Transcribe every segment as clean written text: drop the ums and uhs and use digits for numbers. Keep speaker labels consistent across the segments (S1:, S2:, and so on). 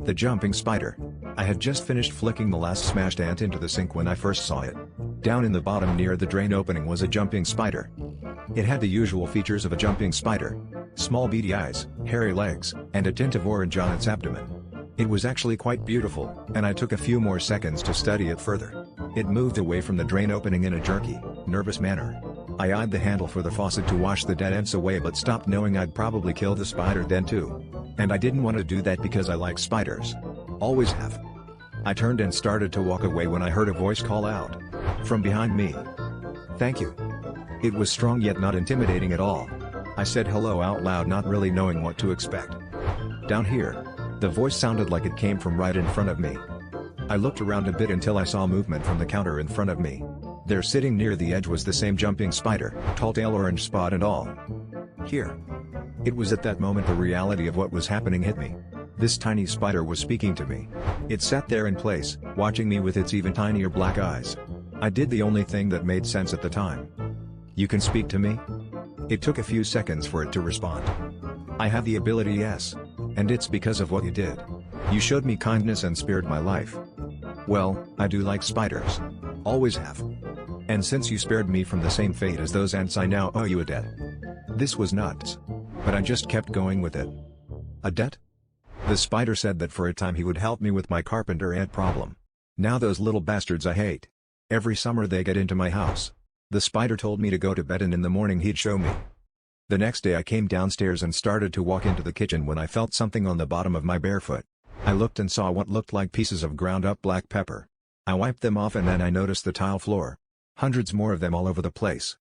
S1: The jumping spider. I had just finished flicking the last smashed ant into the sink when I first saw it. Down in the bottom near the drain opening was a jumping spider. It had the usual features of a jumping spider. Small beady eyes, hairy legs, and a tint of orange on its abdomen. It was actually quite beautiful, and I took a few more seconds to study it further. It moved away from the drain opening in a jerky, nervous manner. I eyed the handle for the faucet to wash the dead ants away but stopped knowing I'd probably kill the spider then too. And I didn't want to do that because I like spiders. Always have. I turned and started to walk away when I heard a voice call out. From behind me. "Thank you." It was strong yet not intimidating at all. I said hello out loud, not really knowing what to expect. "Down here." The voice sounded like it came from right in front of me. I looked around a bit until I saw movement from the counter in front of me. There sitting near the edge was the same jumping spider, tall tail, orange spot and all. "Here." It was at that moment the reality of what was happening hit me. This tiny spider was speaking to me. It sat there in place, watching me with its even tinier black eyes. I did the only thing that made sense at the time. "You can speak to me?" It took a few seconds for it to respond. "I have the ability, yes. And it's because of what you did. You showed me kindness and spared my life." "Well, I do like spiders. Always have. And since you spared me from the same fate as those ants, I now owe you a debt." This was nuts. But I just kept going with it. "A debt?" The spider said that for a time he would help me with my carpenter ant problem. Now those little bastards I hate. Every summer they get into my house. The spider told me to go to bed and in the morning he'd show me. The next day I came downstairs and started to walk into the kitchen when I felt something on the bottom of my bare foot. I looked and saw what looked like pieces of ground up black pepper. I wiped them off and then I noticed the tile floor. Hundreds more of them all over the place.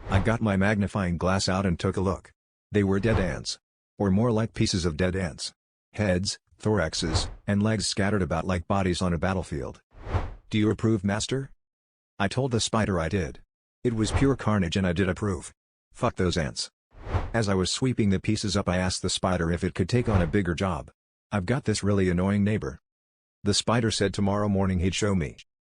S1: I got my magnifying glass out and took a look. They were dead ants. Or more like pieces of dead ants. Heads, thoraxes, and legs scattered about like bodies on a battlefield. "Do you approve, master?" I told the spider I did. It was pure carnage and I did approve. Fuck those ants. As I was sweeping the pieces up I asked the spider if it could take on a bigger job. "I've got this really annoying neighbor." The spider said tomorrow morning he'd show me.